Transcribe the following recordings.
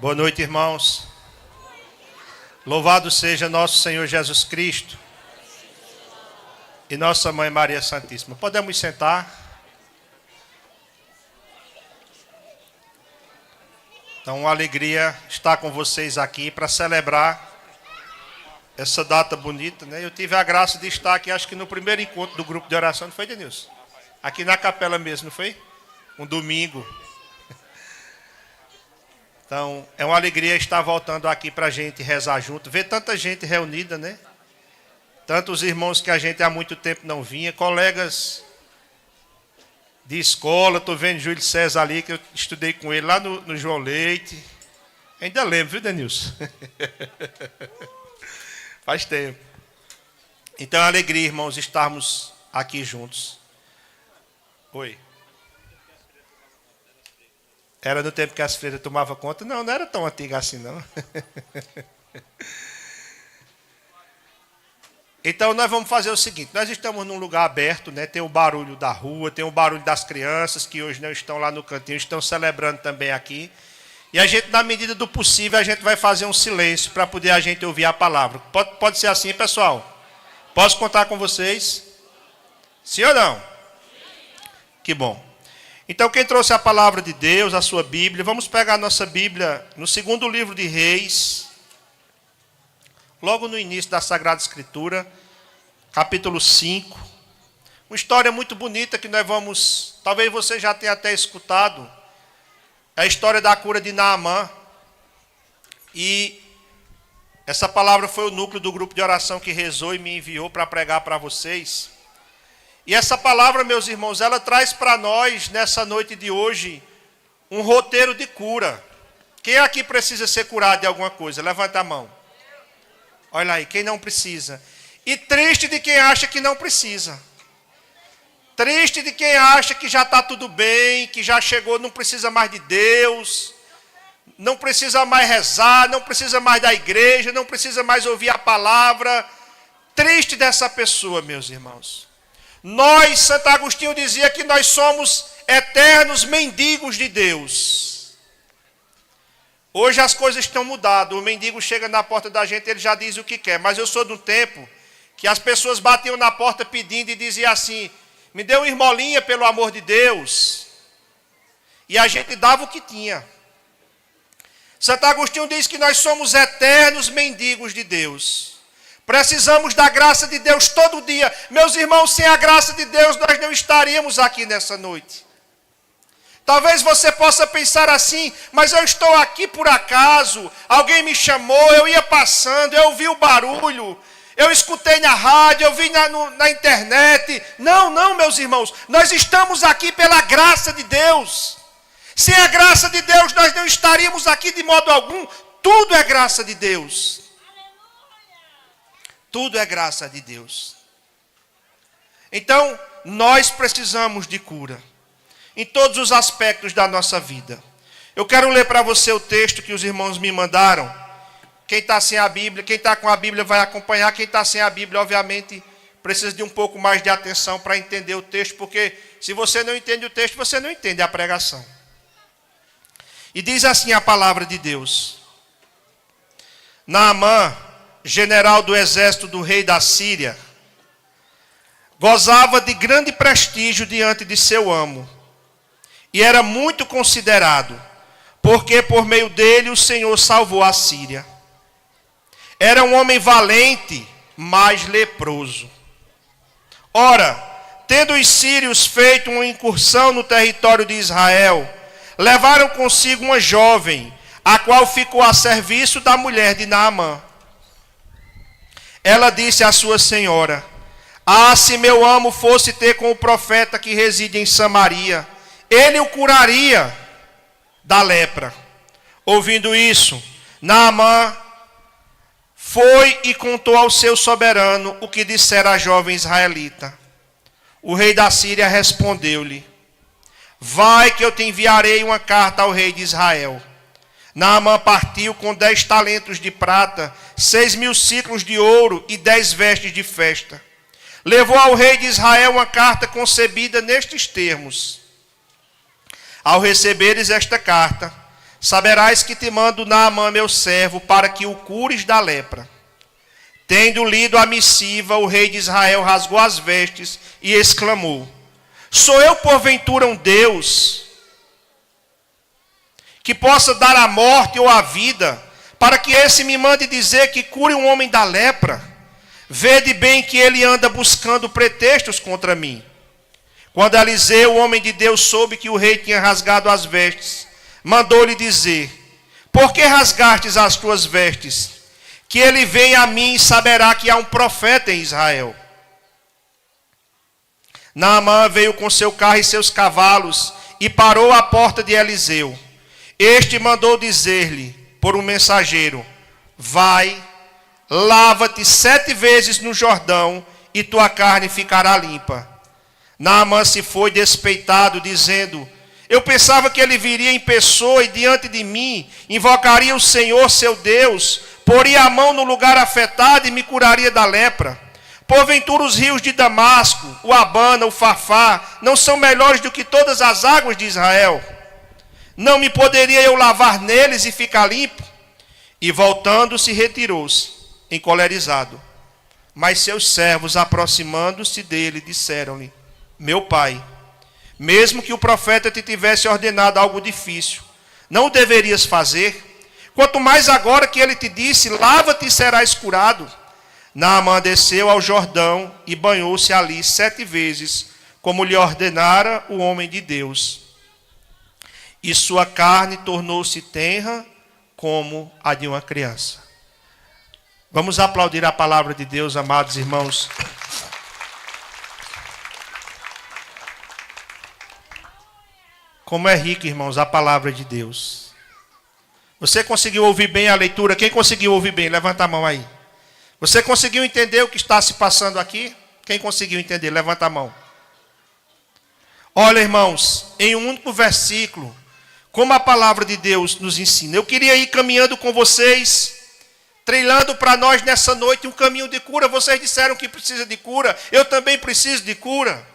Boa noite, irmãos. Louvado seja nosso Senhor Jesus Cristo e nossa Mãe Maria Santíssima. Podemos sentar? Então, uma alegria estar com vocês aqui para celebrar essa data bonita, né? Eu tive a graça de estar aqui, acho que no primeiro encontro do grupo de oração, não foi, Denilson? Aqui na capela mesmo, não foi? Um domingo. Então, é uma alegria estar voltando aqui para a gente rezar junto, ver tanta gente reunida, né? Tantos irmãos que a gente há muito tempo não vinha, colegas de escola, estou vendo Júlio César ali, que eu estudei com ele lá no João Leite. Ainda lembro, viu, Denilson? Faz tempo. Então, é uma alegria, irmãos, estarmos aqui juntos. Oi. Era no tempo que as freiras tomavam conta? Não, não era tão antiga assim, não. Então, nós vamos fazer o seguinte. Nós estamos num lugar aberto, né? Tem o barulho da rua, tem o barulho das crianças, que hoje não estão lá no cantinho, estão celebrando também aqui. E a gente, na medida do possível, a gente vai fazer um silêncio para poder a gente ouvir a palavra. Pode ser assim, pessoal? Posso contar com vocês? Sim ou não? Que bom. Então, quem trouxe a palavra de Deus, a sua Bíblia, vamos pegar a nossa Bíblia no segundo livro de Reis, logo no início da Sagrada Escritura, capítulo 5. Uma história muito bonita que nós vamos, talvez você já tenha até escutado, é a história da cura de Naamã. E essa palavra foi o núcleo do grupo de oração que rezou e me enviou para pregar para vocês. E essa palavra, meus irmãos, ela traz para nós, nessa noite de hoje, um roteiro de cura. Quem aqui precisa ser curado de alguma coisa? Levanta a mão. Olha aí, quem não precisa. E triste de quem acha que não precisa. Triste de quem acha que já está tudo bem, que já chegou, não precisa mais de Deus, não precisa mais rezar, não precisa mais da igreja, não precisa mais ouvir a palavra. Triste dessa pessoa, meus irmãos. Nós, Santo Agostinho dizia que nós somos eternos mendigos de Deus. Hoje as coisas estão mudadas. O mendigo chega na porta da gente, ele já diz o que quer. Mas eu sou de um tempo que as pessoas batiam na porta pedindo e diziam assim: me dê uma esmolinha pelo amor de Deus. E a gente dava o que tinha. Santo Agostinho diz que nós somos eternos mendigos de Deus. Precisamos da graça de Deus todo dia. Meus irmãos, sem a graça de Deus, nós não estaríamos aqui nessa noite. Talvez você possa pensar assim: mas eu estou aqui por acaso, alguém me chamou, eu ia passando, eu ouvi o barulho, eu escutei na rádio, eu vi na internet. Não, meus irmãos, nós estamos aqui pela graça de Deus. Sem a graça de Deus, nós não estaríamos aqui de modo algum. Tudo é graça de Deus. Tudo é graça de Deus. Então, nós precisamos de cura em todos os aspectos da nossa vida. Eu quero ler para você o texto que os irmãos me mandaram. Quem está sem a Bíblia, quem está com a Bíblia vai acompanhar. Quem está sem a Bíblia, obviamente, precisa de um pouco mais de atenção para entender o texto, porque se você não entende o texto, você não entende a pregação. E diz assim a palavra de Deus: Naamã, general do exército do rei da Síria, gozava de grande prestígio diante de seu amo, e era muito considerado, porque por meio dele o Senhor salvou a Síria. Era um homem valente, mas leproso. Ora, tendo os sírios feito uma incursão no território de Israel, levaram consigo uma jovem, a qual ficou a serviço da mulher de Naamã. Ela disse à sua senhora: ah, se meu amo fosse ter com o profeta que reside em Samaria, ele o curaria da lepra. Ouvindo isso, Naamã foi e contou ao seu soberano o que dissera a jovem israelita. O rei da Síria respondeu-lhe: vai que eu te enviarei uma carta ao rei de Israel. Naamã partiu com 10 talentos de prata, 6.000 ciclos de ouro e 10 vestes de festa. Levou ao rei de Israel uma carta concebida nestes termos: ao receberes esta carta, saberás que te mando Naamã, meu servo, para que o cures da lepra. Tendo lido a missiva, o rei de Israel rasgou as vestes e exclamou: sou eu porventura um Deus que possa dar a morte ou a vida, para que esse me mande dizer que cure um homem da lepra? Vede bem que ele anda buscando pretextos contra mim. Quando Eliseu, o homem de Deus, soube que o rei tinha rasgado as vestes, mandou-lhe dizer: por que rasgastes as tuas vestes? Que ele venha a mim e saberá que há um profeta em Israel. Naamã veio com seu carro e seus cavalos e parou à porta de Eliseu. Este mandou dizer-lhe por um mensageiro: vai, lava-te 7 vezes no Jordão e tua carne ficará limpa. Naamã se foi despeitado, dizendo: eu pensava que ele viria em pessoa e diante de mim invocaria o Senhor seu Deus, poria a mão no lugar afetado e me curaria da lepra. Porventura os rios de Damasco, o Abana, o Farfá, não são melhores do que todas as águas de Israel? Não me poderia eu lavar neles e ficar limpo? E voltando-se, retirou-se, encolerizado. Mas seus servos, aproximando-se dele, disseram-lhe: meu pai, mesmo que o profeta te tivesse ordenado algo difícil, não o deverias fazer? Quanto mais agora que ele te disse: lava-te e serás curado. Naamã desceu ao Jordão e banhou-se ali 7 vezes, como lhe ordenara o homem de Deus. E sua carne tornou-se tenra como a de uma criança. Vamos aplaudir a palavra de Deus, amados irmãos. Como é rica, irmãos, a palavra de Deus. Você conseguiu ouvir bem a leitura? Quem conseguiu ouvir bem? Levanta a mão aí. Você conseguiu entender o que está se passando aqui? Quem conseguiu entender? Levanta a mão. Olha, irmãos, em um único versículo, como a palavra de Deus nos ensina. Eu queria ir caminhando com vocês, trilhando para nós nessa noite um caminho de cura. Vocês disseram que precisa de cura. Eu também preciso de cura.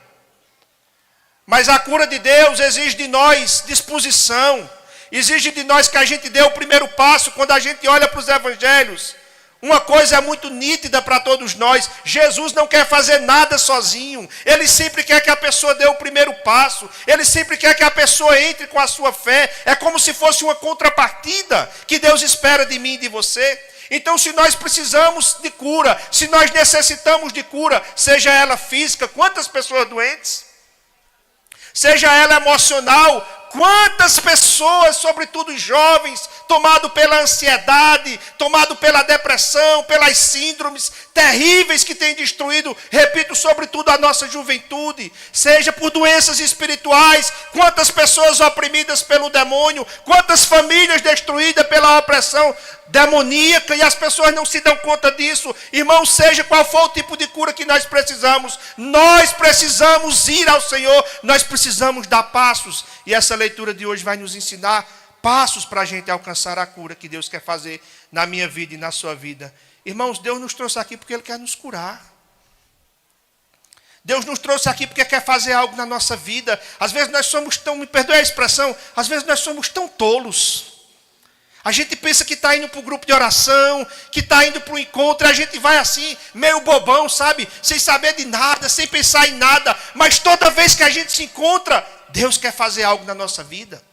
Mas a cura de Deus exige de nós disposição. Exige de nós que a gente dê o primeiro passo. Quando a gente olha para os evangelhos, uma coisa é muito nítida para todos nós: Jesus não quer fazer nada sozinho. Ele sempre quer que a pessoa dê o primeiro passo. Ele sempre quer que a pessoa entre com a sua fé. É como se fosse uma contrapartida que Deus espera de mim e de você. Então, se nós precisamos de cura, se nós necessitamos de cura, seja ela física, quantas pessoas doentes? Seja ela emocional, quantas pessoas, sobretudo jovens, tomados pela ansiedade, tomados pela depressão, pelas síndromes terríveis que têm destruído, repito, sobretudo a nossa juventude. Seja por doenças espirituais, quantas pessoas oprimidas pelo demônio, quantas famílias destruídas pela opressão demoníaca, e as pessoas não se dão conta disso. Irmão, seja qual for o tipo de cura que nós precisamos ir ao Senhor, nós precisamos dar passos, e essa leitura de hoje vai nos ensinar passos para a gente alcançar a cura que Deus quer fazer na minha vida e na sua vida. Irmãos, Deus nos trouxe aqui porque Ele quer nos curar. Deus nos trouxe aqui porque quer fazer algo na nossa vida. Às vezes nós somos tão, me perdoe a expressão, às vezes nós somos tão tolos. A gente pensa que está indo para o grupo de oração, que está indo para o encontro, a gente vai assim, meio bobão, sabe? Sem saber de nada, sem pensar em nada. Mas toda vez que a gente se encontra, Deus quer fazer algo na nossa vida.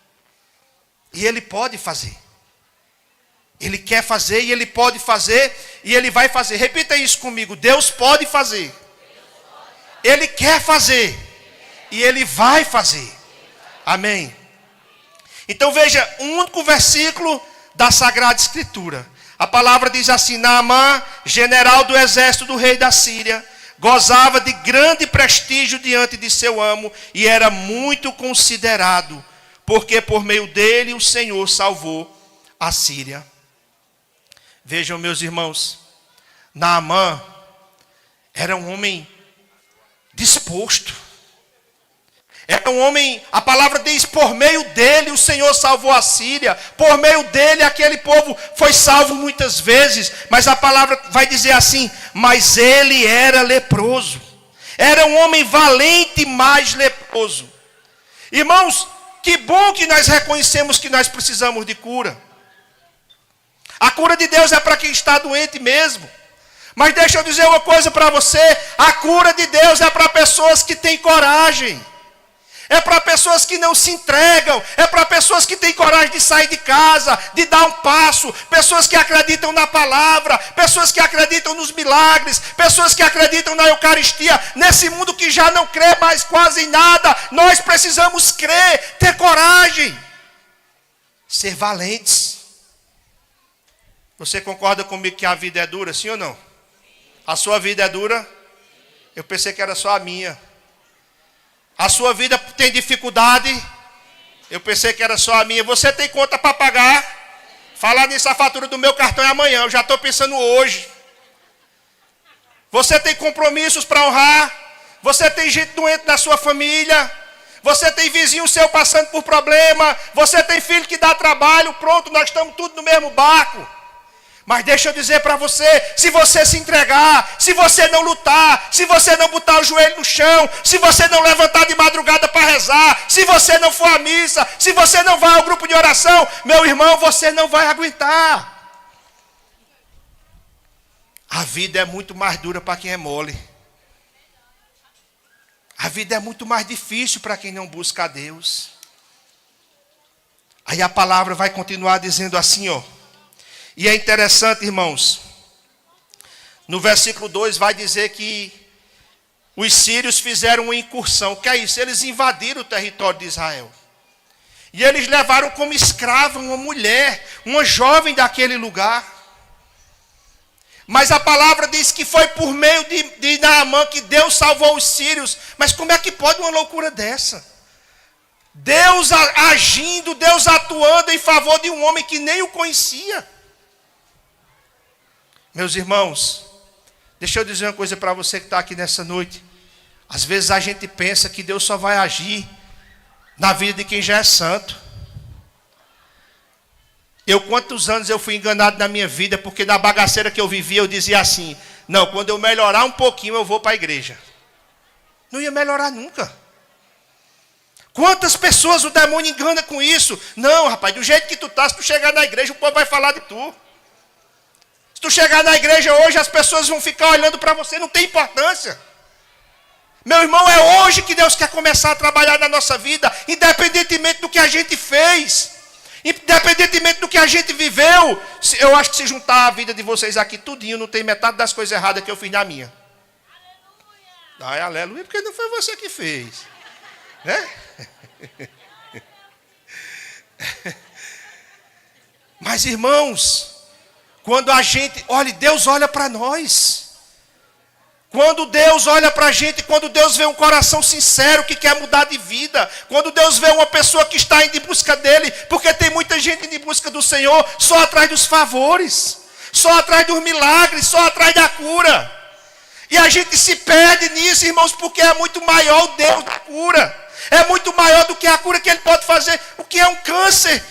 E Ele pode fazer. Ele quer fazer e Ele pode fazer e Ele vai fazer. Repita isso comigo: Deus pode fazer. Ele quer fazer e Ele vai fazer. Amém. Então veja, um único versículo da Sagrada Escritura. A palavra diz assim: Naamã, general do exército do rei da Síria, gozava de grande prestígio diante de seu amo e era muito considerado, porque por meio dele o Senhor salvou a Síria. Vejam, meus irmãos, Naamã era um homem disposto. Era um homem, a palavra diz, por meio dele o Senhor salvou a Síria. Por meio dele aquele povo foi salvo muitas vezes. Mas a palavra vai dizer assim: mas ele era leproso. Era um homem valente, mas leproso. Irmãos, Que bom que nós reconhecemos que nós precisamos de cura. A cura de Deus é para quem está doente mesmo. Mas deixa eu dizer uma coisa para você. A cura de Deus é para pessoas que têm coragem. É para pessoas que não se entregam. É para pessoas que têm coragem de sair de casa, de dar um passo. Pessoas que acreditam na palavra. Pessoas que acreditam nos milagres. Pessoas que acreditam na Eucaristia. Nesse mundo que já não crê mais quase em nada, nós precisamos crer, ter coragem, ser valentes. Você concorda comigo que a vida é dura, sim ou não? A sua vida é dura? Eu pensei que era só a minha. A sua vida tem dificuldade? Eu pensei que era só a minha. Você tem conta para pagar? Falar nisso, a fatura do meu cartão é amanhã. Eu já estou pensando hoje. Você tem compromissos para honrar? Você tem gente doente na sua família? Você tem vizinho seu passando por problema? Você tem filho que dá trabalho? Pronto, nós estamos tudo no mesmo barco. Mas deixa eu dizer para você, se você se entregar, se você não lutar, se você não botar o joelho no chão, se você não levantar de madrugada para rezar, se você não for à missa, se você não vai ao grupo de oração, meu irmão, você não vai aguentar. A vida é muito mais dura para quem é mole. A vida é muito mais difícil para quem não busca a Deus. Aí a palavra vai continuar dizendo assim, ó. E é interessante, irmãos, no versículo 2 vai dizer que os sírios fizeram uma incursão. O que é isso? Eles invadiram o território de Israel. E eles levaram como escrava uma mulher, uma jovem daquele lugar. Mas a palavra diz que foi por meio de Naamã que Deus salvou os sírios. Mas como é que pode uma loucura dessa? Deus agindo, Deus atuando em favor de um homem que nem o conhecia. Meus irmãos, deixa eu dizer uma coisa para você que está aqui nessa noite. Às vezes a gente pensa que Deus só vai agir na vida de quem já é santo. Quantos anos eu fui enganado na minha vida, porque na bagaceira que eu vivia eu dizia assim, não, quando eu melhorar um pouquinho eu vou para a igreja. Não ia melhorar nunca. Quantas pessoas o demônio engana com isso? Não, rapaz, do jeito que tu tá, se tu chegar na igreja o povo vai falar de tu. Se tu chegar na igreja hoje, as pessoas vão ficar olhando para você, não tem importância. Meu irmão, é hoje que Deus quer começar a trabalhar na nossa vida, independentemente do que a gente fez, independentemente do que a gente viveu. Eu acho que se juntar a vida de vocês aqui tudinho, não tem metade das coisas erradas que eu fiz na minha. Ai, aleluia, porque não foi você que fez. Né? Mas, irmãos, quando a gente, olha, Deus olha para nós. Quando Deus olha para a gente, quando Deus vê um coração sincero que quer mudar de vida, quando Deus vê uma pessoa que está indo em busca dele, porque tem muita gente indo em busca do Senhor só atrás dos favores, só atrás dos milagres, só atrás da cura. E a gente se perde nisso, irmãos, porque é muito maior o Deus da cura. É muito maior do que a cura que ele pode fazer. O que é um câncer?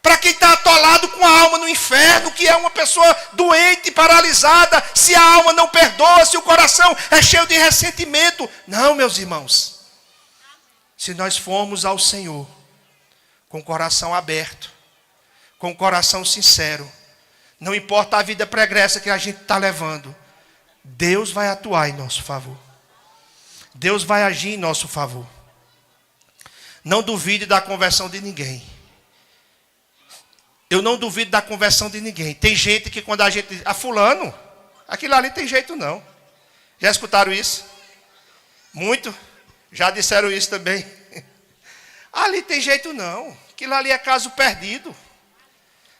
Para quem está atolado com a alma no inferno, que é uma pessoa doente, paralisada, se a alma não perdoa, se o coração é cheio de ressentimento. Não, meus irmãos. Se nós formos ao Senhor com o coração aberto, com o coração sincero, não importa a vida pregressa que a gente está levando, Deus vai atuar em nosso favor. Deus vai agir em nosso favor. Não duvide da conversão de ninguém. Eu não duvido da conversão de ninguém. Tem gente que quando a gente... fulano, aquilo ali tem jeito não. Já escutaram isso? Muito? Já disseram isso também. Ali tem jeito não. Aquilo ali é caso perdido.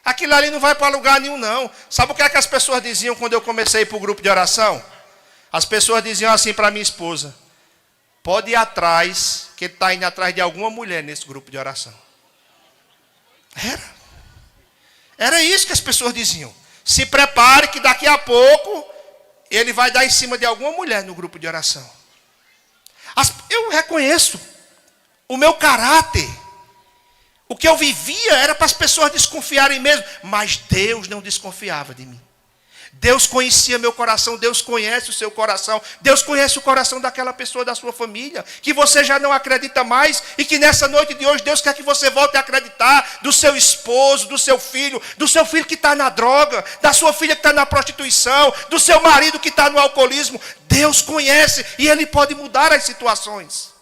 Aquilo ali não vai para lugar nenhum não. Sabe o que é que as pessoas diziam quando eu comecei a ir para o grupo de oração? As pessoas diziam assim para minha esposa: pode ir atrás, que ele está indo atrás de alguma mulher nesse grupo de oração. Era isso que as pessoas diziam. Se prepare que daqui a pouco ele vai dar em cima de alguma mulher no grupo de oração. Eu reconheço o meu caráter. O que eu vivia era para as pessoas desconfiarem mesmo. Mas Deus não desconfiava de mim. Deus conhecia meu coração, Deus conhece o seu coração, Deus conhece o coração daquela pessoa da sua família, que você já não acredita mais, e que nessa noite de hoje Deus quer que você volte a acreditar, do seu esposo, do seu filho que está na droga, da sua filha que está na prostituição, do seu marido que está no alcoolismo. Deus conhece e Ele pode mudar as situações,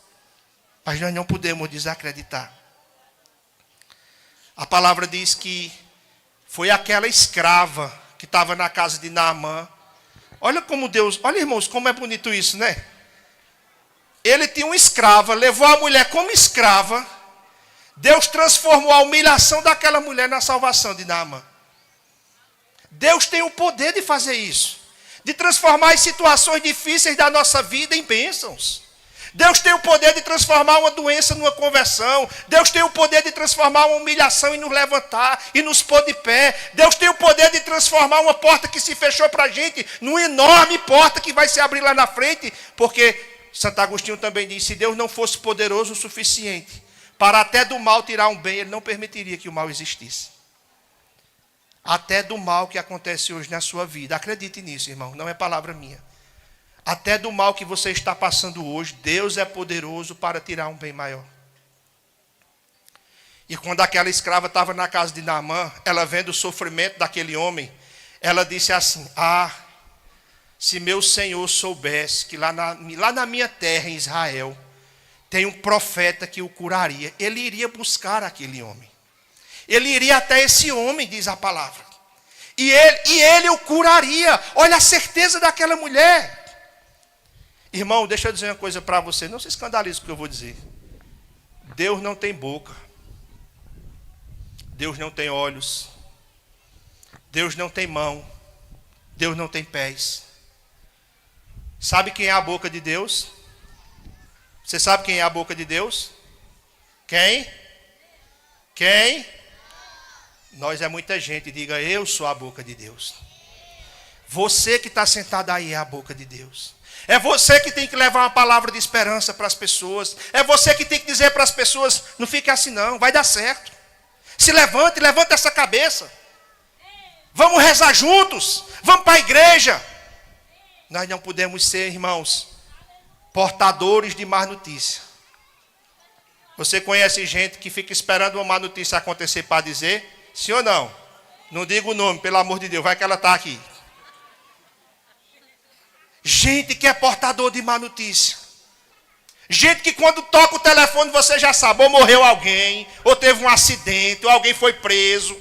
mas nós não podemos desacreditar. A palavra diz que foi aquela escrava que estava na casa de Naamã. Olha como Deus, olha irmãos, como é bonito isso, né? Ele tinha uma escrava, levou a mulher como escrava. Deus transformou a humilhação daquela mulher na salvação de Naamã. Deus tem o poder de fazer isso, de transformar as situações difíceis da nossa vida em bênçãos. Deus tem o poder de transformar uma doença numa conversão. Deus tem o poder de transformar uma humilhação e nos levantar e nos pôr de pé. Deus tem o poder de transformar uma porta que se fechou para a gente numa enorme porta que vai se abrir lá na frente. Porque Santo Agostinho também diz, se Deus não fosse poderoso o suficiente para até do mal tirar um bem, Ele não permitiria que o mal existisse. Até do mal que acontece hoje na sua vida. Acredite nisso, irmão, não é palavra minha. Até do mal que você está passando hoje, Deus é poderoso para tirar um bem maior. E quando aquela escrava estava na casa de Naamã, ela vendo o sofrimento daquele homem, ela disse assim, se meu Senhor soubesse que lá na minha terra, em Israel, tem um profeta que o curaria, ele iria buscar aquele homem. Ele iria até esse homem, diz a palavra. E ele o curaria. Olha a certeza daquela mulher. Irmão, deixa eu dizer uma coisa para você. Não se escandalize com o que eu vou dizer. Deus não tem boca. Deus não tem olhos. Deus não tem mão. Deus não tem pés. Sabe quem é a boca de Deus? Você sabe quem é a boca de Deus? Quem? Quem? Nós é muita gente. Diga, eu sou a boca de Deus. Você que está sentado aí é a boca de Deus. É você que tem que levar uma palavra de esperança para as pessoas. É você que tem que dizer para as pessoas, não fique assim não, vai dar certo. Se levante, levante essa cabeça. Vamos rezar juntos, vamos para a igreja. Nós não podemos ser, irmãos, portadores de má notícia. Você conhece gente que fica esperando uma má notícia acontecer para dizer? Sim ou não? Não diga o nome, pelo amor de Deus, vai que ela está aqui. Gente que é portador de má notícia. Gente que quando toca o telefone você já sabe, ou morreu alguém, ou teve um acidente, ou alguém foi preso.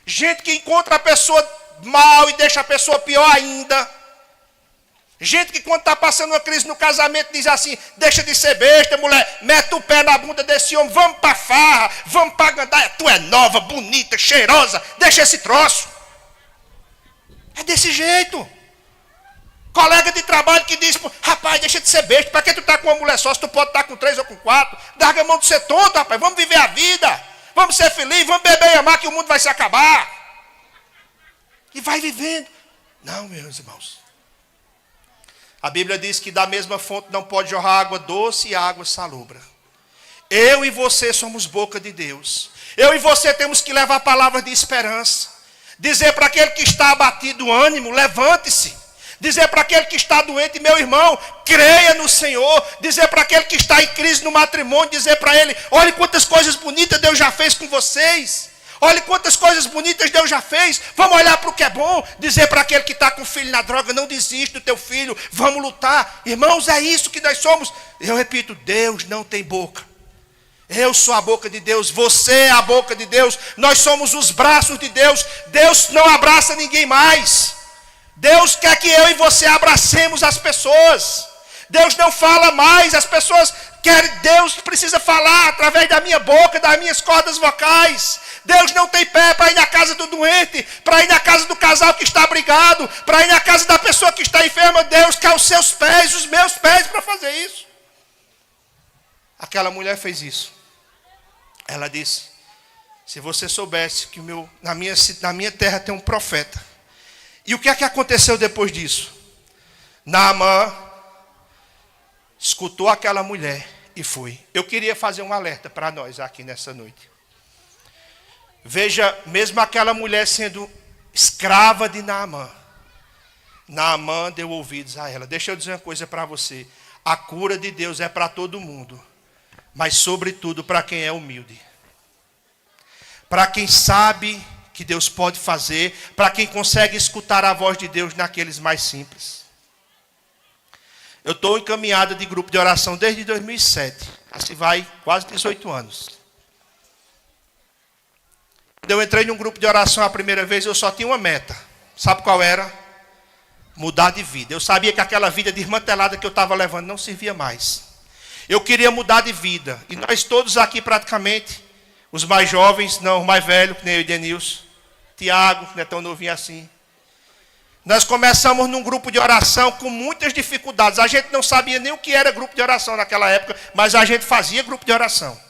Gente que encontra a pessoa mal e deixa a pessoa pior ainda. Gente que quando está passando uma crise no casamento diz assim, deixa de ser besta, mulher, mete o pé na bunda desse homem, vamos para farra, vamos para gandaia, tu é nova, bonita, cheirosa, deixa esse troço. É desse jeito. Colega de trabalho que diz, rapaz, deixa de ser besta, para que tu está com uma mulher só, se tu pode estar com 3 ou com 4, larga a mão de ser tonto, rapaz, vamos viver a vida, vamos ser felizes, vamos beber e amar que o mundo vai se acabar. E vai vivendo. Não, meus irmãos. A Bíblia diz que da mesma fonte não pode jorrar água doce e água salobra. Eu e você somos boca de Deus. Eu e você temos que levar palavras de esperança. Dizer para aquele que está abatido, ânimo, levante-se. Dizer para aquele que está doente, meu irmão, creia no Senhor. Dizer para aquele que está em crise no matrimônio, dizer para ele, olhe quantas coisas bonitas Deus já fez com vocês. Olhe quantas coisas bonitas Deus já fez. Vamos olhar para o que é bom. Dizer para aquele que está com o filho na droga, não desiste do teu filho. Vamos lutar. Irmãos, é isso que nós somos. Eu repito, Deus não tem boca. Eu sou a boca de Deus. Você é a boca de Deus. Nós somos os braços de Deus. Deus não abraça ninguém mais. Deus quer que eu e você abracemos as pessoas. Deus não fala mais. As pessoas querem. Deus precisa falar através da minha boca, das minhas cordas vocais. Deus não tem pé para ir na casa do doente, para ir na casa do casal que está brigado, para ir na casa da pessoa que está enferma. Deus quer os seus pés, os meus pés para fazer isso. Aquela mulher fez isso. Ela disse, se você soubesse que na minha terra tem um profeta. E o que é que aconteceu depois disso? Naamã escutou aquela mulher e foi. Eu queria fazer um alerta para nós aqui nessa noite. Veja, mesmo aquela mulher sendo escrava de Naamã. Naamã deu ouvidos a ela. Deixa eu dizer uma coisa para você. A cura de Deus é para todo mundo, mas sobretudo para quem é humilde. Para quem sabe que Deus pode fazer, para quem consegue escutar a voz de Deus naqueles mais simples. Eu estou encaminhado de grupo de oração desde 2007. Assim vai quase 18 anos. Quando eu entrei num grupo de oração a primeira vez, eu só tinha uma meta. Sabe qual era? Mudar de vida. Eu sabia que aquela vida desmantelada que eu estava levando não servia mais. Eu queria mudar de vida. E nós todos aqui praticamente, os mais jovens, não, os mais velhos, que nem eu e Denilson, Tiago, que não é tão novinho assim. Nós começamos num grupo de oração com muitas dificuldades. A gente não sabia nem o que era grupo de oração naquela época, mas a gente fazia grupo de oração.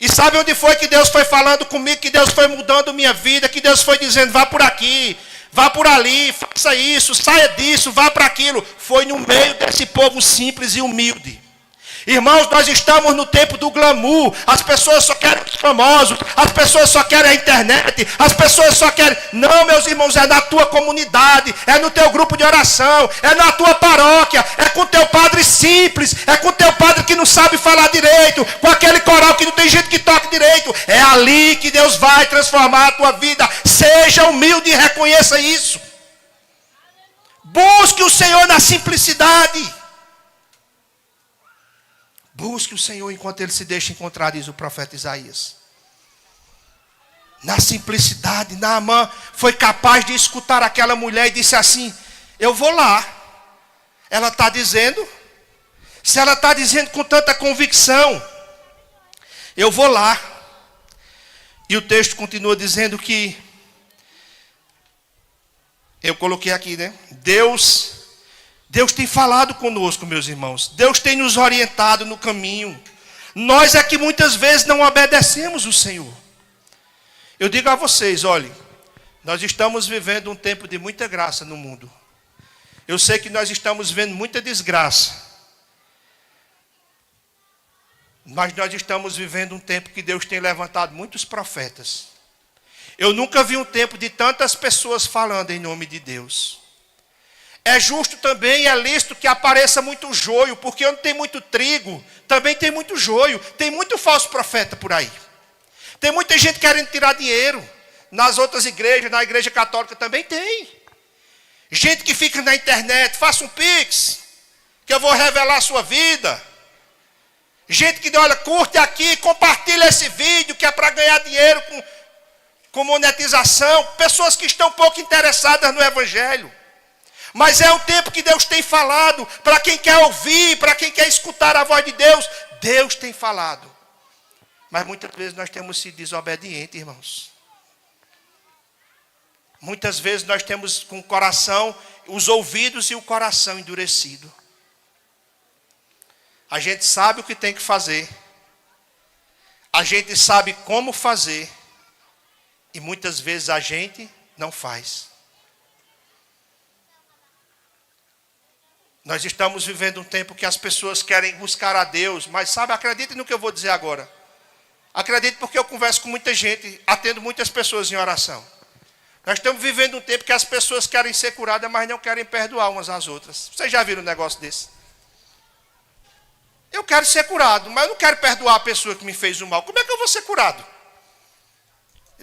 E sabe onde foi que Deus foi falando comigo, que Deus foi mudando minha vida, que Deus foi dizendo, vá por aqui, vá por ali, faça isso, saia disso, vá para aquilo. Foi no meio desse povo simples e humilde. Irmãos, nós estamos no tempo do glamour. As pessoas só querem os famosos, as pessoas só querem a internet, as pessoas só querem... Não, meus irmãos, é na tua comunidade, é no teu grupo de oração, é na tua paróquia, é com teu padre simples, é com teu padre que não sabe falar direito, com aquele coral que não tem gente que toque direito. É ali que Deus vai transformar a tua vida. Seja humilde e reconheça isso. Busque o Senhor na simplicidade. Busque o Senhor enquanto Ele se deixa encontrar, diz o profeta Isaías. Na simplicidade, Naamã foi capaz de escutar aquela mulher e disse assim, eu vou lá. Ela está dizendo, se ela está dizendo com tanta convicção, eu vou lá. E o texto continua dizendo que, eu coloquei aqui, né? Deus tem falado conosco, meus irmãos. Deus tem nos orientado no caminho. Nós é que muitas vezes não obedecemos o Senhor. Eu digo a vocês, olhem, nós estamos vivendo um tempo de muita graça no mundo. Eu sei que nós estamos vendo muita desgraça. Mas nós estamos vivendo um tempo que Deus tem levantado muitos profetas. Eu nunca vi um tempo de tantas pessoas falando em nome de Deus. É justo também, é lícito que apareça muito joio, porque onde tem muito trigo, também tem muito joio. Tem muito falso profeta por aí. Tem muita gente querendo tirar dinheiro. Nas outras igrejas, na igreja católica também tem. Gente que fica na internet, faça um pix, que eu vou revelar a sua vida. Gente que, olha, curte aqui, compartilha esse vídeo, que é para ganhar dinheiro com monetização. Pessoas que estão pouco interessadas no evangelho. Mas é um tempo que Deus tem falado, para quem quer ouvir, para quem quer escutar a voz de Deus, Deus tem falado. Mas muitas vezes nós temos sido desobedientes, irmãos. Muitas vezes nós temos com o coração, os ouvidos e o coração endurecido. A gente sabe o que tem que fazer. A gente sabe como fazer. E muitas vezes a gente não faz. Nós estamos vivendo um tempo que as pessoas querem buscar a Deus, mas sabe, acredite no que eu vou dizer agora. Acredite porque eu converso com muita gente, atendo muitas pessoas em oração. Nós estamos vivendo um tempo que as pessoas querem ser curadas, mas não querem perdoar umas às outras. Vocês já viram um negócio desse? Eu quero ser curado, mas eu não quero perdoar a pessoa que me fez o mal. Como é que eu vou ser curado?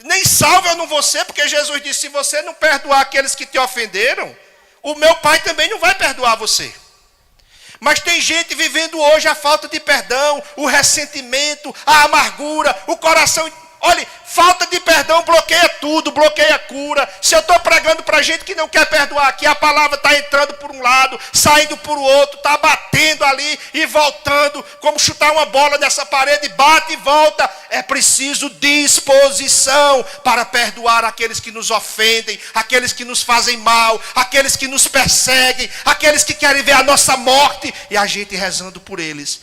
Nem salvo eu não vou ser, porque Jesus disse, se você não perdoar aqueles que te ofenderam, o meu Pai também não vai perdoar você. Mas tem gente vivendo hoje a falta de perdão, o ressentimento, a amargura, o coração... Olha, falta de perdão bloqueia tudo, bloqueia a cura. Se eu estou pregando para gente que não quer perdoar aqui, a palavra está entrando por um lado, saindo por outro, está batendo ali e voltando, como chutar uma bola nessa parede, bate e volta. É preciso disposição para perdoar aqueles que nos ofendem, aqueles que nos fazem mal, aqueles que nos perseguem, aqueles que querem ver a nossa morte, e a gente rezando por eles.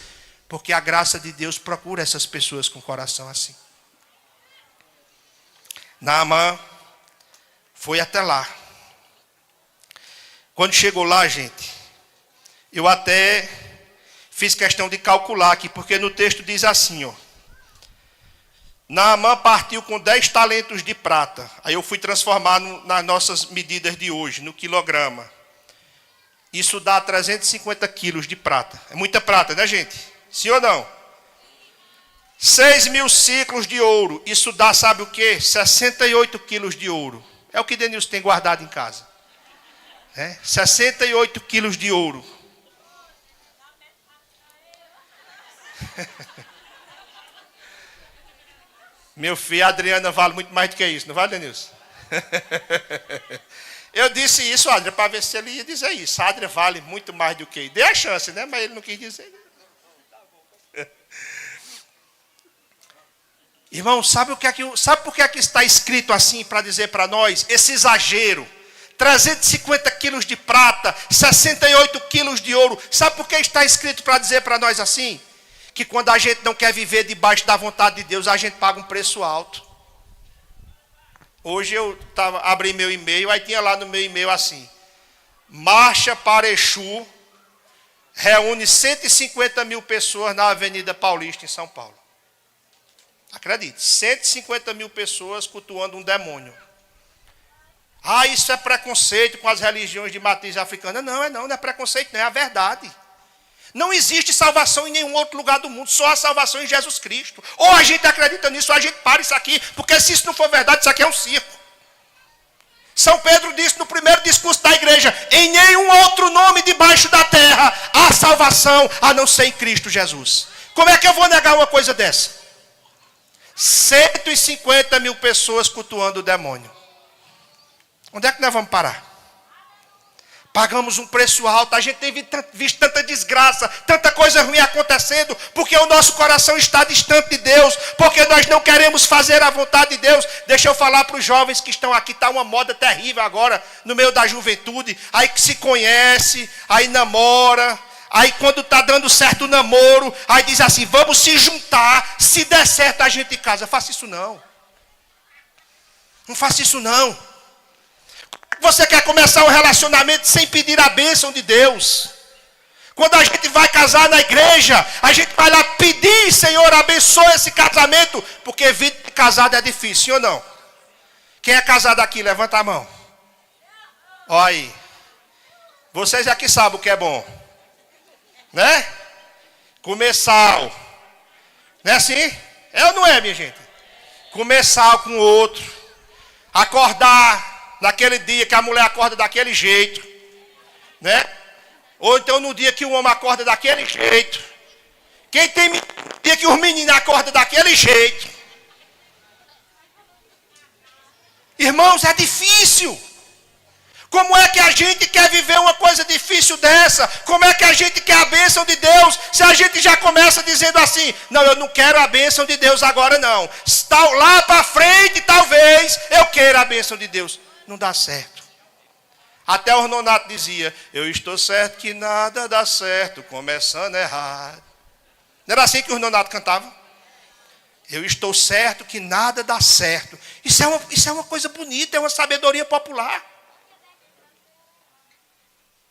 Porque a graça de Deus procura essas pessoas com o coração assim. Naamã foi até lá. Quando chegou lá, gente, eu até fiz questão de calcular aqui, porque no texto diz assim, ó. Naamã partiu com 10 talentos de prata. Aí eu fui transformar nas nossas medidas de hoje, no quilograma. Isso dá 350 quilos de prata. É muita prata, né, gente? Sim ou não? 6.000 ciclos de ouro. Isso dá, sabe o quê? 68 quilos de ouro. É o que Denilson tem guardado em casa. 68 quilos de ouro. Meu filho, a Adriana vale muito mais do que isso, não vale, Denilson? Eu disse isso, Adria, para ver se ele ia dizer isso. A Adria vale muito mais do que isso. Dei a chance, né? Mas ele não quis dizer. Irmão, sabe por que é que está escrito assim para dizer para nós? Esse exagero. 350 quilos de prata, 68 quilos de ouro. Sabe por que está escrito para dizer para nós assim? Que quando a gente não quer viver debaixo da vontade de Deus, a gente paga um preço alto. Hoje eu abri meu e-mail, aí tinha lá no meu e-mail assim: Marcha para Exu reúne 150 mil pessoas na Avenida Paulista, em São Paulo. Acredite, 150 mil pessoas cultuando um demônio. Ah, isso é preconceito com as religiões de matriz africana. Não é preconceito, não, é a verdade. Não existe salvação em nenhum outro lugar do mundo, só a salvação em Jesus Cristo. Ou a gente acredita nisso, ou a gente para isso aqui, porque se isso não for verdade, isso aqui é um circo. São Pedro disse no primeiro discurso da igreja: em nenhum outro nome debaixo da terra há salvação, a não ser em Cristo Jesus. Como é que eu vou negar uma coisa dessa? 150 mil pessoas cultuando o demônio. Onde é que nós vamos parar? Pagamos um preço alto, a gente tem visto tanta desgraça, tanta coisa ruim acontecendo, porque o nosso coração está distante de Deus, porque nós não queremos fazer a vontade de Deus. Deixa eu falar para os jovens que estão aqui, está uma moda terrível agora, no meio da juventude, aí que se conhece, aí namora, aí quando está dando certo o namoro, aí diz assim: vamos se juntar, se der certo a gente casa. Faça isso não. Não faça isso não. Você quer começar um relacionamento sem pedir a bênção de Deus? Quando a gente vai casar na igreja, a gente vai lá pedir: Senhor, abençoa esse casamento, porque vida de casado é difícil, sim ou não? Quem é casado aqui, levanta a mão. Olha aí. Vocês aqui sabem o que é bom, né? Comer sal. Não é assim? É ou não é, minha gente? Comer sal com o outro. Acordar naquele dia que a mulher acorda daquele jeito, né? Ou então no dia que o homem acorda daquele jeito. Quem tem dia que os meninos acordam daquele jeito? Irmãos, é difícil. Como é que a gente quer viver uma coisa difícil dessa? Como é que a gente quer a bênção de Deus, se a gente já começa dizendo assim: não, eu não quero a bênção de Deus agora não. Lá para frente talvez eu queira a bênção de Deus. Não dá certo. Até o Nonato dizia: eu estou certo que nada dá certo, começando errado. Não era assim que o Nonato cantava? Eu estou certo que nada dá certo. Isso é uma coisa bonita, é uma sabedoria popular.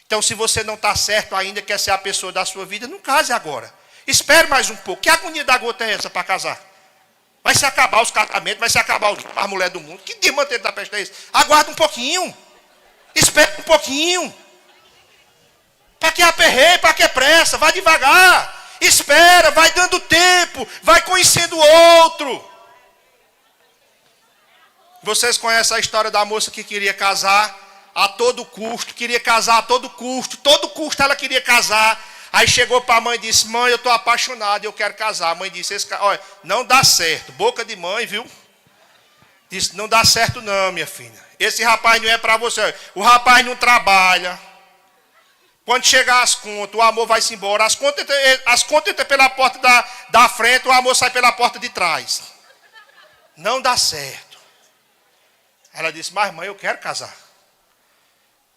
Então, se você não está certo ainda, quer ser a pessoa da sua vida, não case agora. Espere mais um pouco. Que agonia da gota é essa para casar? Vai se acabar os casamentos, vai se acabar as mulheres do mundo. Que desmantelho da peste é esse? Aguarda um pouquinho. Espera um pouquinho. Para que aperreio, para que pressa? Vai devagar. Espera, vai dando tempo. Vai conhecendo o outro. Vocês conhecem a história da moça que queria casar a todo custo. Queria casar a todo custo. Todo custo ela queria casar. Aí chegou para a mãe e disse: mãe, eu estou apaixonado, eu quero casar. A mãe disse: olha, não dá certo. Boca de mãe, viu? Disse: não dá certo não, minha filha. Esse rapaz não é para você. O rapaz não trabalha. Quando chegar as contas, o amor vai-se embora. As contas entram pela porta da frente, o amor sai pela porta de trás. Não dá certo. Ela disse: mas mãe, eu quero casar.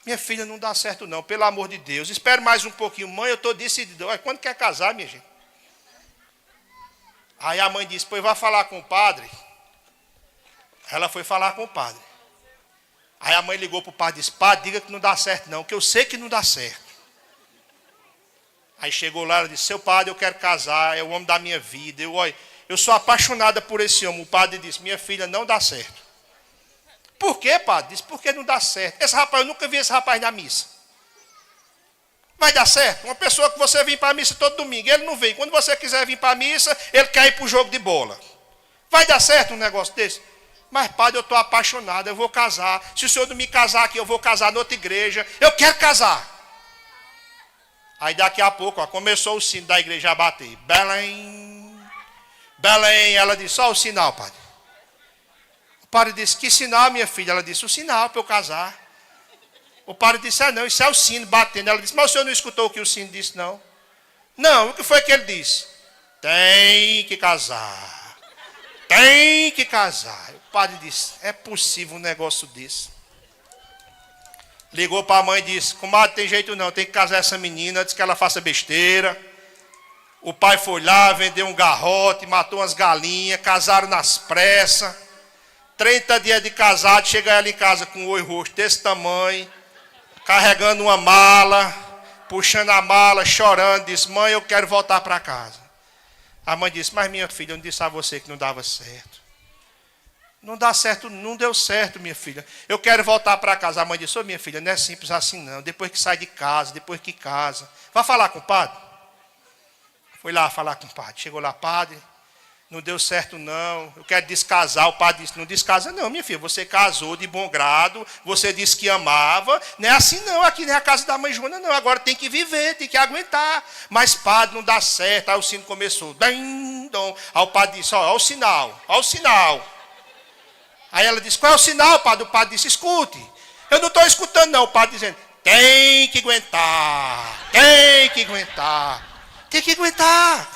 Minha filha, não dá certo não, pelo amor de Deus. Espere mais um pouquinho. Mãe, eu estou decidido. Olha, quando quer casar, minha gente? Aí a mãe disse: pois vai falar com o padre. Ela foi falar com o padre. Aí a mãe ligou para o padre e disse: padre, diga que não dá certo não, que eu sei que não dá certo. Aí chegou lá, ela disse: seu padre, eu quero casar, é o homem da minha vida. eu sou apaixonada por esse homem. O padre disse, minha filha, não dá certo. Por quê, padre? Disse, porque não dá certo. Esse rapaz, eu nunca vi esse rapaz na missa. Vai dar certo? Uma pessoa que você vem para a missa todo domingo, ele não vem. Quando você quiser vir para a missa, ele quer ir para o jogo de bola. Vai dar certo um negócio desse? Mas, padre, eu estou apaixonado, eu vou casar. Se o senhor não me casar aqui, eu vou casar noutra igreja. Eu quero casar. Aí daqui a pouco, ó, começou o sino da igreja a bater. Belém, Belém. Ela disse, ó o sinal, padre. O padre disse, que sinal, minha filha? Ela disse, o sinal para eu casar. O padre disse, ah não, isso é o sino batendo. Ela disse, mas o senhor não escutou o que o sino disse, não? Não, o que foi que ele disse? Tem que casar. Tem que casar. O padre disse, é possível um negócio desse? Ligou para a mãe e disse, comadre, tem jeito não, tem que casar essa menina, disse que ela faça besteira. O pai foi lá, vendeu um garrote, matou umas galinhas, casaram nas pressas. 30 dias de casado, chega ela em casa com um olho roxo desse tamanho, carregando uma mala, puxando a mala, chorando, disse, mãe, eu quero voltar para casa. A mãe disse, mas minha filha, eu não disse a você que não dava certo. Não dá certo, não deu certo, minha filha. Eu quero voltar para casa. A mãe disse, ô minha filha, não é simples assim não. Depois que sai de casa, depois que casa. Vai falar com o padre? Foi lá falar com o padre. Chegou lá, padre, não deu certo não. Eu quero descasar. O padre disse, não descasa não, minha filha. Você casou de bom grado. Você disse que amava. Não é assim não, aqui não é a casa da mãe Joana não. Agora tem que viver, tem que aguentar. Mas padre, não dá certo. Aí o sino começou. Aí o padre disse, ó o sinal, ó o sinal. Aí ela disse, qual é o sinal, padre? O padre disse, escute. Eu não estou escutando não. O padre dizendo, tem que aguentar. Tem que aguentar. Tem que aguentar.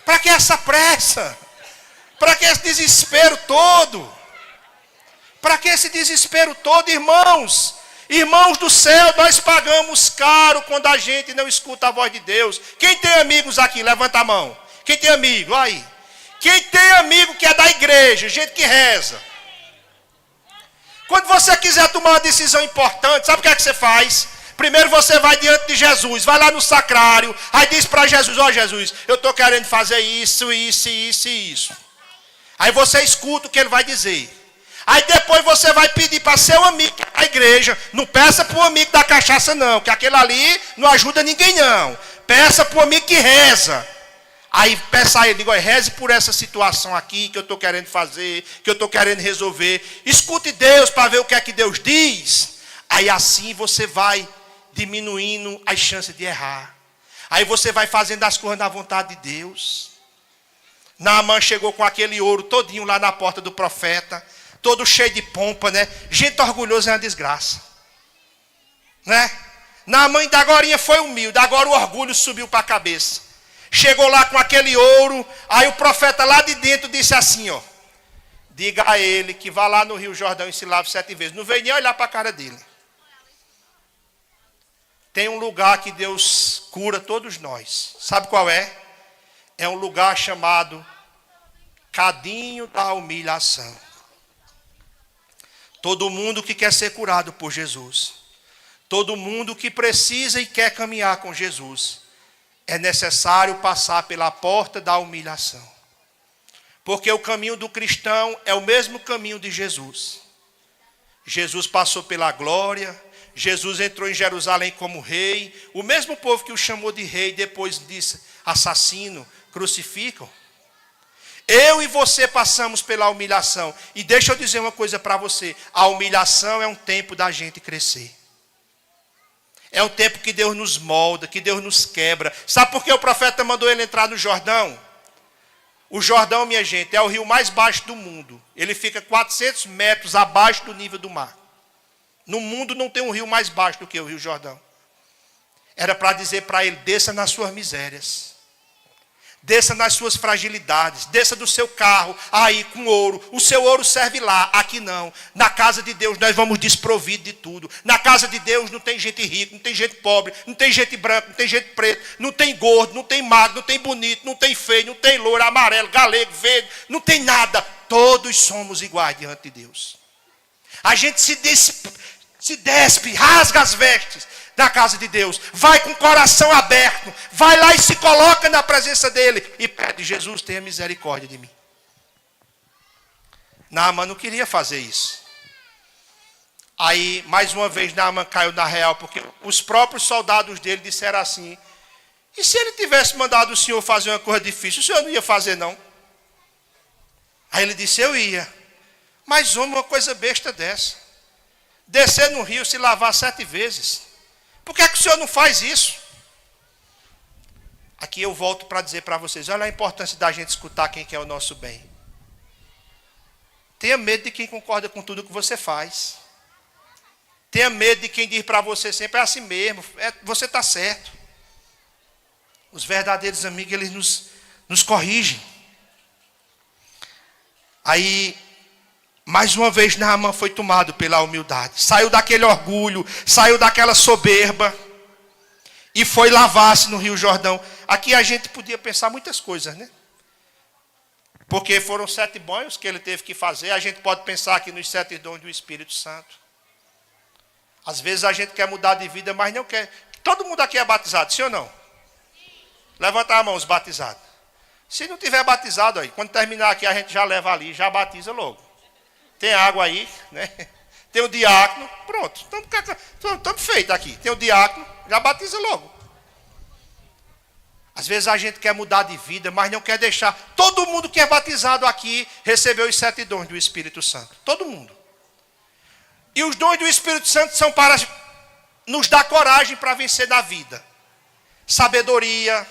Para que essa pressa? Para que esse desespero todo? Para que esse desespero todo, irmãos? Irmãos do céu, nós pagamos caro quando a gente não escuta a voz de Deus. Quem tem amigos aqui? Levanta a mão. Quem tem amigo? Olha aí. Quem tem amigo que é da igreja, gente que reza. Quando você quiser tomar uma decisão importante, sabe o que é que você faz? Primeiro você vai diante de Jesus, vai lá no sacrário, aí diz para Jesus, ó Jesus, eu estou querendo fazer isso, isso, isso e isso. Aí você escuta o que ele vai dizer. Aí depois você vai pedir para seu amigo da igreja, não peça para o amigo da cachaça não, que aquele ali não ajuda ninguém não. Peça para o amigo que reza. Aí peça a ele, diga, reze por essa situação aqui que eu estou querendo fazer, que eu estou querendo resolver. Escute Deus para ver o que é que Deus diz. Aí assim você vai diminuindo as chances de errar. Aí você vai fazendo as coisas na vontade de Deus. Naamã chegou com aquele ouro todinho lá na porta do profeta, todo cheio de pompa, né? Gente orgulhosa é uma desgraça. Né? Naamã ainda agora foi humilde, agora o orgulho subiu para a cabeça. Chegou lá com aquele ouro, aí o profeta lá de dentro disse assim, ó. Diga a ele que vá lá no Rio Jordão e se lave 7 vezes. Não veio nem olhar para a cara dele. Tem um lugar que Deus cura todos nós. Sabe qual é? É um lugar chamado Cadinho da Humilhação. Todo mundo que quer ser curado por Jesus. Todo mundo que precisa e quer caminhar com Jesus. É necessário passar pela porta da humilhação. Porque o caminho do cristão é o mesmo caminho de Jesus. Jesus passou pela glória, Jesus entrou em Jerusalém como rei. O mesmo povo que o chamou de rei, depois disse assassino, crucificam. Eu e você passamos pela humilhação. E deixa eu dizer uma coisa para você. A humilhação é um tempo da gente crescer. É um tempo que Deus nos molda, que Deus nos quebra. Sabe por que o profeta mandou ele entrar no Jordão? O Jordão, minha gente, é o rio mais baixo do mundo. Ele fica 400 metros abaixo do nível do mar. No mundo não tem um rio mais baixo do que o Rio Jordão. Era para dizer para ele, desça nas suas misérias. Desça nas suas fragilidades, desça do seu carro, aí com ouro. O seu ouro serve lá, aqui não. Na casa de Deus nós vamos desprovidos de tudo. Na casa de Deus não tem gente rica, não tem gente pobre, não tem gente branca, não tem gente preta, não tem gordo, não tem magro, não tem bonito, não tem feio, não tem louro, amarelo, galego, verde, não tem nada. Todos somos iguais diante de Deus. A gente Se despe, rasga as vestes da casa de Deus. Vai com o coração aberto. Vai lá e se coloca na presença dele. E pede, Jesus, tenha misericórdia de mim. Naamã não queria fazer isso. Aí, mais uma vez, Naamã caiu na real, porque os próprios soldados dele disseram assim, e se ele tivesse mandado o senhor fazer uma coisa difícil, o senhor não ia fazer, não? Aí ele disse, eu ia. Mas, homem, uma coisa besta dessa. Descer no rio, se lavar 7 vezes. Por que é que o senhor não faz isso? Aqui eu volto para dizer para vocês, olha a importância da gente escutar quem quer o nosso bem. Tenha medo de quem concorda com tudo que você faz. Tenha medo de quem diz para você sempre, é assim mesmo, você está certo. Os verdadeiros amigos, eles nos corrigem. Aí, mais uma vez, Naamã foi tomado pela humildade. Saiu daquele orgulho, saiu daquela soberba. E foi lavar-se no Rio Jordão. Aqui a gente podia pensar muitas coisas, né? Porque foram 7 banhos que ele teve que fazer. A gente pode pensar aqui nos 7 dons do Espírito Santo. Às vezes a gente quer mudar de vida, mas não quer. Todo mundo aqui é batizado, sim ou não? Levanta a mão, os batizados. Se não tiver batizado aí, quando terminar aqui, a gente já leva ali, já batiza logo. Tem água aí, né? Tem o diácono, pronto. Estamos feitos aqui. Tem o diácono, já batiza logo. Às vezes a gente quer mudar de vida, mas não quer deixar. Todo mundo que é batizado aqui recebeu os 7 dons do Espírito Santo. Todo mundo. E os dons do Espírito Santo são para nos dar coragem para vencer na vida. Sabedoria,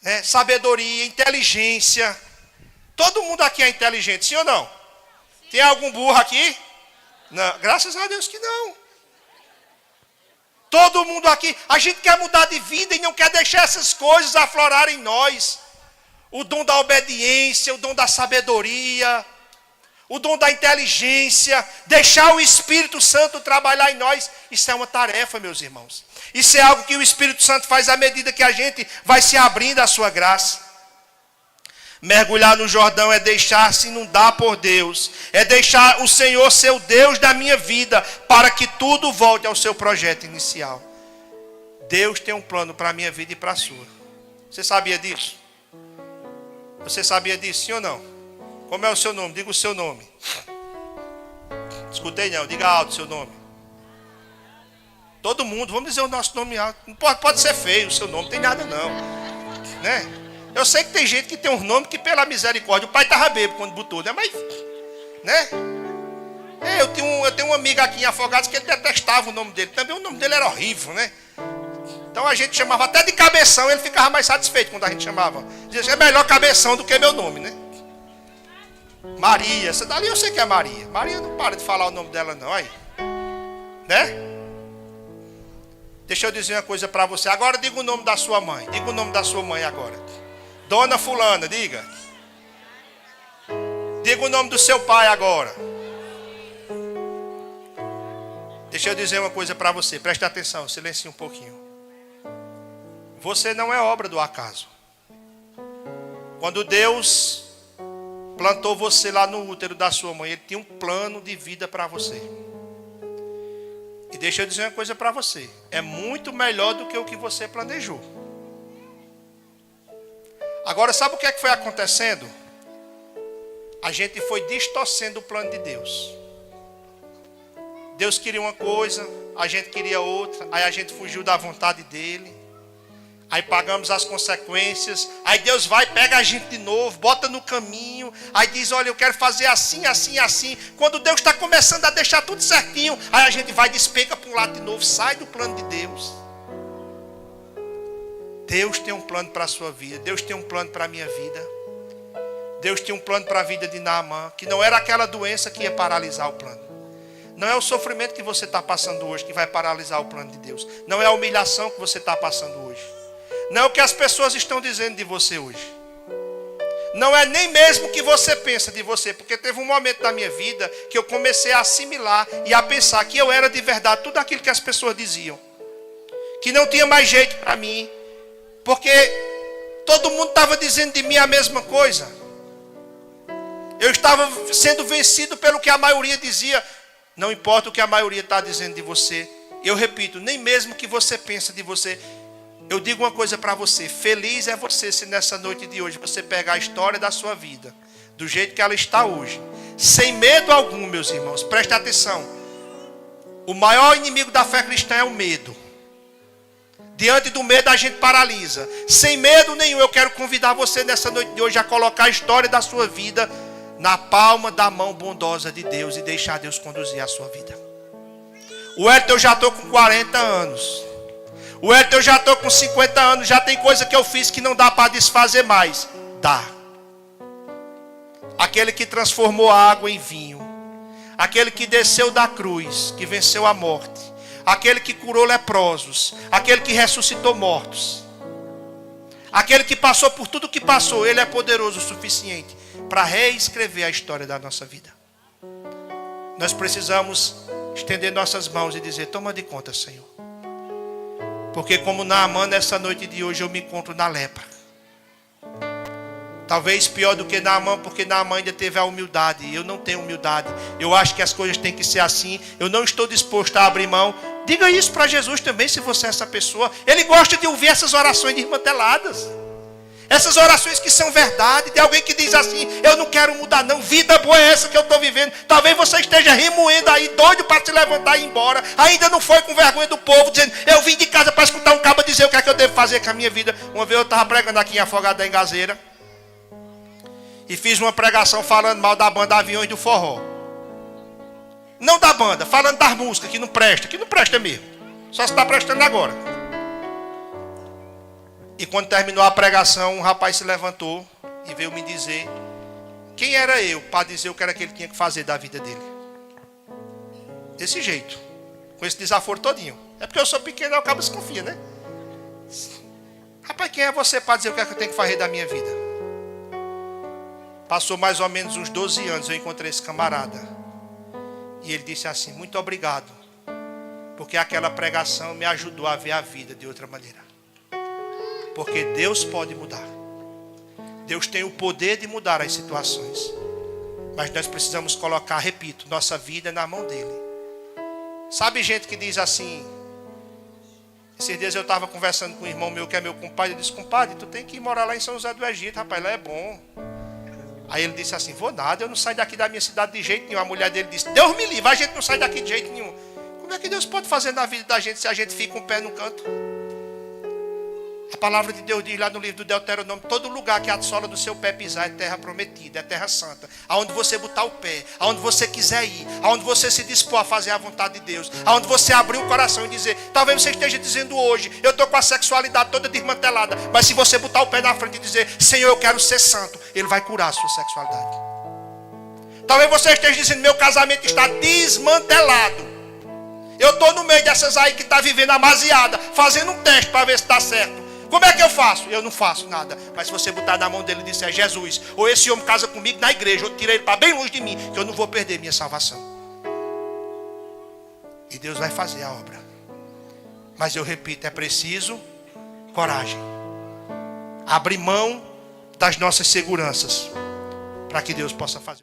né? Sabedoria, inteligência. Todo mundo aqui é inteligente, sim ou não? Tem algum burro aqui? Não, graças a Deus que não. Todo mundo aqui, a gente quer mudar de vida e não quer deixar essas coisas aflorarem em nós. O dom da obediência, o dom da sabedoria, o dom da inteligência, deixar o Espírito Santo trabalhar em nós, isso é uma tarefa, meus irmãos. Isso é algo que o Espírito Santo faz à medida que a gente vai se abrindo à sua graça. Mergulhar no Jordão é deixar-se inundar por Deus, é deixar o Senhor ser o Deus da minha vida, para que tudo volte ao seu projeto inicial. Deus tem um plano para a minha vida e para a sua. Você sabia disso? Você sabia disso, sim ou não? Como é o seu nome? Diga o seu nome. Escutei não, diga alto o seu nome. Todo mundo, vamos dizer o nosso nome alto. Não pode ser feio o seu nome, não tem nada não. Né? Eu sei que tem gente que tem um nome que, pela misericórdia, o pai estava bêbado quando botou, né? Mas, né? Eu tenho um amigo aqui em Afogados que ele detestava o nome dele. Também o nome dele era horrível, né? Então a gente chamava até de Cabeção, ele ficava mais satisfeito quando a gente chamava. Dizia, é melhor Cabeção do que meu nome, né? Maria, essa dali eu sei que é Maria. Maria não para de falar o nome dela não, aí. Né? Deixa eu dizer uma coisa para você. Agora diga o nome da sua mãe. Diga o nome da sua mãe agora. Dona fulana, diga. Diga o nome do seu pai agora. Deixa eu dizer uma coisa para você. Preste atenção, silencie um pouquinho. Você não é obra do acaso. Quando Deus plantou você lá no útero da sua mãe, Ele tinha um plano de vida para você. E deixa eu dizer uma coisa para você. É muito melhor do que o que você planejou. Agora, sabe o que é que foi acontecendo? A gente foi distorcendo o plano de Deus. Deus queria uma coisa, a gente queria outra. Aí a gente fugiu da vontade dEle. Aí pagamos as consequências. Aí Deus vai, pega a gente de novo, bota no caminho. Aí diz, olha, eu quero fazer assim, assim, assim. Quando Deus está começando a deixar tudo certinho, aí a gente vai, despenca para um lado de novo. Sai do plano de Deus. Deus tem um plano para a sua vida. Deus tem um plano para a minha vida. Deus tem um plano para a vida de Naamã, que não era aquela doença que ia paralisar o plano. Não é o sofrimento que você está passando hoje que vai paralisar o plano de Deus. Não é a humilhação que você está passando hoje. Não é o que as pessoas estão dizendo de você hoje. Não é nem mesmo o que você pensa de você. Porque teve um momento da minha vida que eu comecei a assimilar e a pensar que eu era de verdade tudo aquilo que as pessoas diziam. Que não tinha mais jeito para mim. Porque todo mundo estava dizendo de mim a mesma coisa. Eu estava sendo vencido pelo que a maioria dizia. Não importa o que a maioria está dizendo de você. Eu repito, nem mesmo o que você pensa de você. Eu digo uma coisa para você. Feliz é você se nessa noite de hoje você pegar a história da sua vida, do jeito que ela está hoje, sem medo algum, meus irmãos. Preste atenção. O maior inimigo da fé cristã é o medo. Diante do medo a gente paralisa. Sem medo nenhum, eu quero convidar você nessa noite de hoje a colocar a história da sua vida na palma da mão bondosa de Deus e deixar Deus conduzir a sua vida. O Hélio, eu já estou com 40 anos. O Hélio, eu já estou com 50 anos. Já tem coisa que eu fiz que não dá para desfazer mais. Dá. Aquele que transformou a água em vinho. Aquele que desceu da cruz, que venceu a morte. Aquele que curou leprosos. Aquele que ressuscitou mortos. Aquele que passou por tudo que passou. Ele é poderoso o suficiente para reescrever a história da nossa vida. Nós precisamos estender nossas mãos e dizer: toma de conta, Senhor. Porque como Naamã, nessa noite de hoje eu me encontro na lepra. Talvez pior do que Naamã, porque Naamã ainda teve a humildade. Eu não tenho humildade. Eu acho que as coisas têm que ser assim. Eu não estou disposto a abrir mão. Diga isso para Jesus também, se você é essa pessoa. Ele gosta de ouvir essas orações desmanteladas. Essas orações que são verdade. De alguém que diz assim: eu não quero mudar não. Vida boa é essa que eu estou vivendo. Talvez você esteja remoendo aí, doido para se levantar e ir embora. Ainda não foi com vergonha do povo, dizendo: eu vim de casa para escutar um cabo dizer o que é que eu devo fazer com a minha vida. Uma vez eu estava pregando aqui em Afogado da Engazeira. E fiz uma pregação falando mal da banda Aviões do Forró. Não da banda, falando das músicas que não presta mesmo. Só se está prestando agora. E quando terminou a pregação, um rapaz se levantou e veio me dizer quem era eu para dizer o que era que ele tinha que fazer da vida dele. Desse jeito, com esse desaforo todinho. É porque eu sou pequeno, o cabo desconfia, né? Rapaz, quem é você para dizer o que é que eu tenho que fazer da minha vida? Passou mais ou menos uns 12 anos, eu encontrei esse camarada. E ele disse assim: muito obrigado, porque aquela pregação me ajudou a ver a vida de outra maneira. Porque Deus pode mudar. Deus tem o poder de mudar as situações. Mas nós precisamos colocar, repito, nossa vida na mão dele. Sabe gente que diz assim... Esses dias eu estava conversando com um irmão meu que é meu compadre. Eu disse: compadre, tu tem que ir morar lá em São José do Egito. Rapaz, lá é bom. Aí ele disse assim: vou nada, eu não saio daqui da minha cidade de jeito nenhum. A mulher dele disse: Deus me livre, a gente não sai daqui de jeito nenhum. Como é que Deus pode fazer na vida da gente se a gente fica com o pé no canto? A palavra de Deus diz lá no livro do Deuteronômio: todo lugar que a sola do seu pé pisar é terra prometida, é terra santa. Aonde você botar o pé, aonde você quiser ir, aonde você se dispor a fazer a vontade de Deus, aonde você abrir o coração e dizer... Talvez você esteja dizendo hoje: eu estou com a sexualidade toda desmantelada. Mas se você botar o pé na frente e dizer: Senhor, eu quero ser santo, Ele vai curar a sua sexualidade. Talvez você esteja dizendo: meu casamento está desmantelado. Eu estou no meio dessas aí que está vivendo amaziada, fazendo um teste para ver se está certo. Como é que eu faço? Eu não faço nada. Mas se você botar na mão dele e disser: Jesus, ou esse homem casa comigo na igreja, eu tirei ele para bem longe de mim, que eu não vou perder minha salvação. E Deus vai fazer a obra. Mas eu repito, é preciso coragem. Abrir mão das nossas seguranças para que Deus possa fazer.